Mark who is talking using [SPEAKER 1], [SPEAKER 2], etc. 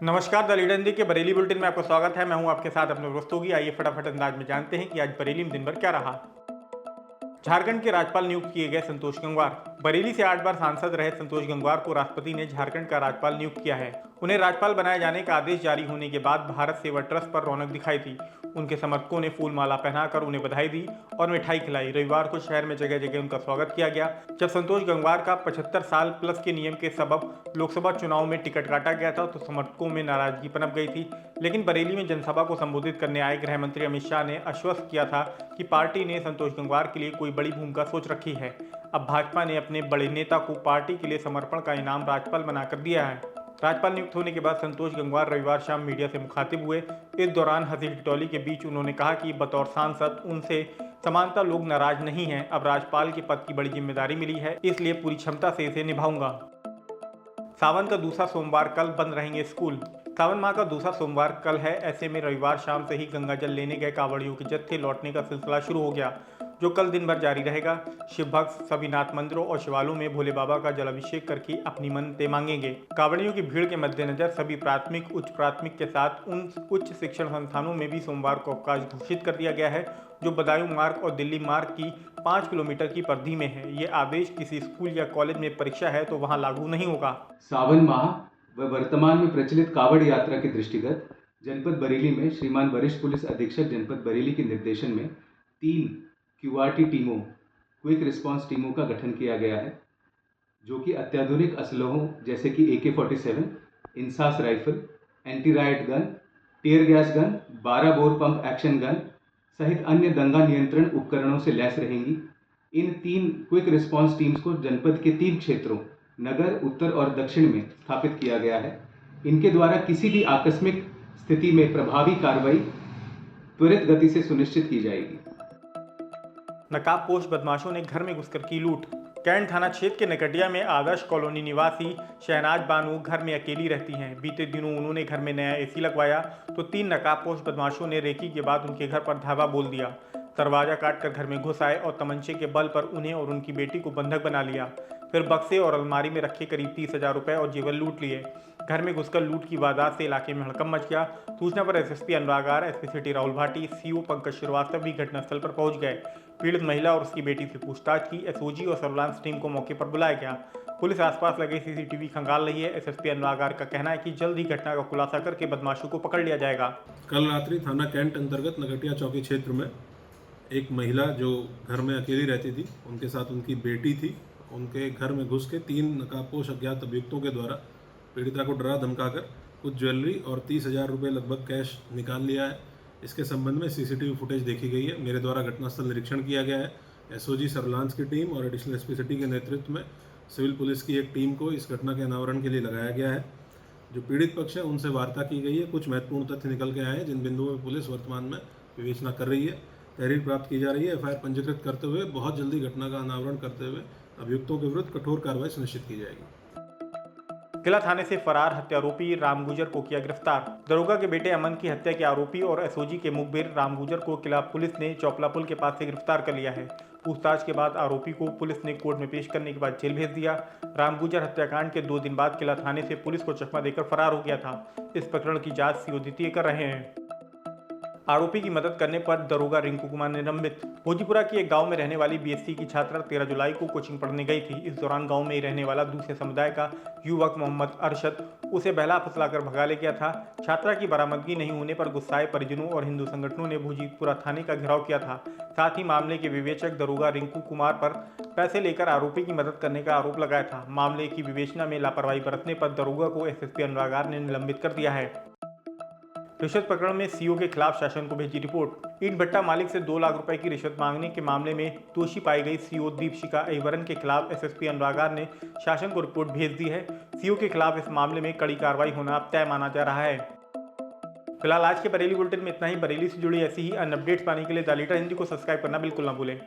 [SPEAKER 1] नमस्कार, the leader Hindi के Bareilly bulletin में आपका स्वागत है। मैं हूं आपके साथ अपने रस्तोगी। आइए फटाफट अंदाज में जानते हैं कि आज बरेली में दिन भर क्या रहा। झारखंड के राज्यपाल नियुक्त किए गए संतोष गंगवार। बरेली से 8 बार सांसद रहे संतोष गंगवार को राष्ट्रपति ने झारखंड का राज्यपाल नियुक्त किया है। उन्हें राज्यपाल बनाए जाने का आदेश जारी होने के बाद भारत सेवा ट्रस्ट पर रौनक दिखाई थी। उनके समर्थकों ने फूल माला पहनाकर उन्हें बधाई दी और मिठाई खिलाई। रविवार को शहर में जगह जगह उनका स्वागत किया गया। जब संतोष गंगवार का 75 साल प्लस के नियम के सबब लोकसभा चुनाव में टिकट काटा गया था तो समर्थकों में नाराजगी पनप गई थी। लेकिन बरेली में जनसभा को संबोधित करने आए गृह मंत्री अमित शाह ने आश्वस्त किया था कि पार्टी ने संतोष गंगवार के लिए कोई बड़ी भूमिका सोच रखी है। अब भाजपा ने अपने बड़े नेता को पार्टी के लिए समर्पण का इनाम राज्यपाल बनाकर दिया है। राज्यपाल नियुक्त होने के बाद संतोष गंगवार रविवार शाम मीडिया से मुखातिब हुए। इस दौरान हंसी ठिठोली के बीच उन्होंने कहा कि बतौर सांसद उनसे समानता लोग नाराज नहीं हैं। अब राज्यपाल के पद की बड़ी जिम्मेदारी मिली है, इसलिए पूरी क्षमता से इसे निभाऊंगा। सावन का दूसरा सोमवार कल बंद रहेंगे स्कूल। सावन माह का दूसरा सोमवार कल है। ऐसे में रविवार शाम से ही गंगा जल लेने गए कांवड़ियों के जत्थे लौटने का सिलसिला शुरू हो गया, जो कल दिन भर जारी रहेगा। शिव भक्त सभी नाथ मंदिरों और शिवालयों में भोले बाबा का जलाभिषेक करके अपनी मन्नतें मांगेंगे। कांवड़ियों की भीड़ के मद्देनजर सभी प्राथमिक, उच्च प्राथमिक के साथ उन उच्च शिक्षण संस्थानों में भी सोमवार को अवकाश घोषित कर दिया गया है, जो बदायूं मार्ग और दिल्ली मार्ग की 5 किलोमीटर की परिधि में है। ये आदेश किसी स्कूल या कॉलेज में परीक्षा है तो वहां लागू नहीं होगा।
[SPEAKER 2] सावन माह व वर्तमान में प्रचलित कावड़ यात्रा के दृष्टिगत जनपद बरेली में श्रीमान वरिष्ठ पुलिस अधीक्षक जनपद बरेली के निर्देशन में 3 क्यूआरटी टीमों, क्विक रिस्पांस टीमों का गठन किया गया है, जो कि अत्याधुनिक असलहों जैसे कि AK-47, INSAS rifle, anti right gun, tear gas gun, 12 bore pump action gun सहित अन्य दंगा नियंत्रण उपकरणों से लैस रहेंगी। इन 3 क्विक रिस्पांस टीम्स को जनपद के 3 क्षेत्रों नगर, उत्तर और दक्षिण में स्थापित किया गया है। इनके द्वारा किसी भी आकस्मिक स्थिति में प्रभावी कार्रवाई त्वरित गति से सुनिश्चित की जाएगी।
[SPEAKER 1] नकाबपोश बदमाशों ने घर में घुसकर की लूट। कैंट थाना क्षेत्र के नकटिया में आदर्श कॉलोनी निवासी शहनाज बानू घर में अकेली रहती हैं। बीते दिनों उन्होंने घर में नया AC लगवाया तो 3 नकाबपोश बदमाशों ने रेकी के बाद उनके घर पर धावा बोल दिया। दरवाजा काटकर घर में घुस आए और तमंचे के बल पर उन्हें और उनकी बेटी को बंधक बना लिया। फिर बक्से और अलमारी में रखे करीब 30,000 रुपए और जेवर लूट लिए। घर में घुसकर लूट की वारदात से इलाके में हड़कंप मच गया। सूचना पर SSP Anurag R, SP city Rahul Bhati, CO Pankaj Srivastava भी घटनास्थल पर पहुंच गए। पीड़ित महिला और उसकी बेटी से पूछताछ की। SOG और सर्विलांस टीम को मौके पर बुलाया गया। पुलिस आसपास लगे CCTV खंगाल रही है। SSP अनुराग आर का कहना है कि जल्द ही घटना का खुलासा करके बदमाशों को पकड़ लिया जाएगा।
[SPEAKER 3] कल रात्रि थाना कैंट अंतर्गत नगटिया चौकी क्षेत्र में एक महिला जो घर में अकेली रहती थी, उनके साथ उनकी बेटी थी, उनके घर में घुस के 3 नकाबपोश अज्ञात अभियुक्तों के द्वारा पीड़िता को डरा धमकाकर कुछ ज्वेलरी और 30,000 रुपये लगभग कैश निकाल लिया है। इसके संबंध में CCTV फुटेज देखी गई है। मेरे द्वारा घटनास्थल निरीक्षण किया गया है। SOG सर्विलांस की टीम और एडिशनल SP सिटी के नेतृत्व में सिविल पुलिस की एक टीम को इस घटना के अनावरण के लिए लगाया गया है। जो पीड़ित पक्ष है उनसे वार्ता की गई है। कुछ महत्वपूर्ण तथ्य निकल के आए हैं जिन बिंदुओं में पुलिस वर्तमान में विवेचना कर रही है। तहरीर प्राप्त की जा रही है। FIR पंजीकृत करते हुए बहुत जल्दी घटना का अनावरण करते हुए अभियुक्तों के विरुद्ध कठोर कार्रवाई सुनिश्चित की जाएगी।
[SPEAKER 1] किला थाने से फरार हत्यारोपी राम गुजर को किया गिरफ्तार। दरोगा के बेटे अमन की हत्या के आरोपी और SOG के मुखबिर राम गुजर को किला पुलिस ने चौपला पुल के पास से गिरफ्तार कर लिया है। पूछताछ के बाद आरोपी को पुलिस ने कोर्ट में पेश करने के बाद जेल भेज दिया। राम गुजर हत्याकांड के 2 दिन बाद किला थाने से पुलिस को चकमा देकर फरार हो गया था। इस प्रकरण की जांच CO द्वितीय कर रहे हैं। आरोपी की मदद करने पर दरोगा रिंकू कुमार निलंबित। भोजीपुरा के एक गांव में रहने वाली BSc की छात्रा 13 जुलाई को कोचिंग पढ़ने गई थी। इस दौरान गांव में ही रहने वाला दूसरे समुदाय का युवक मोहम्मद अरशद उसे बहला फुसलाकर भगा ले गया था। छात्रा की बरामदगी नहीं होने पर गुस्साए परिजनों और हिंदू संगठनों ने भोजीपुरा थाने का घेराव किया था। साथ ही मामले के विवेचक दरोगा रिंकू कुमार पर पैसे लेकर आरोपी की मदद करने का आरोप लगाया था। मामले की विवेचना में लापरवाही बरतने पर दरोगा को SSP अनुराग आर ने निलंबित कर दिया है। रिश्वत प्रकरण में CO के खिलाफ शासन को भेजी रिपोर्ट। ईंट भट्टा मालिक से 2 लाख रुपए की रिश्वत मांगने के मामले में दोषी पाई गई CO दीपशिखा अहिवरन के खिलाफ SSP अनुराग आर ने शासन को रिपोर्ट भेज दी है। CO के खिलाफ इस मामले में कड़ी कार्रवाई होना अब तय माना जा रहा है। फिलहाल आज के बरेली बुलेटिन में इतना ही। बरेली से जुड़ी ऐसी ही अन्य अपडेट्स पाने के लिए द लीडर हिंदी को सब्सक्राइब करना बिल्कुल ना भूलें।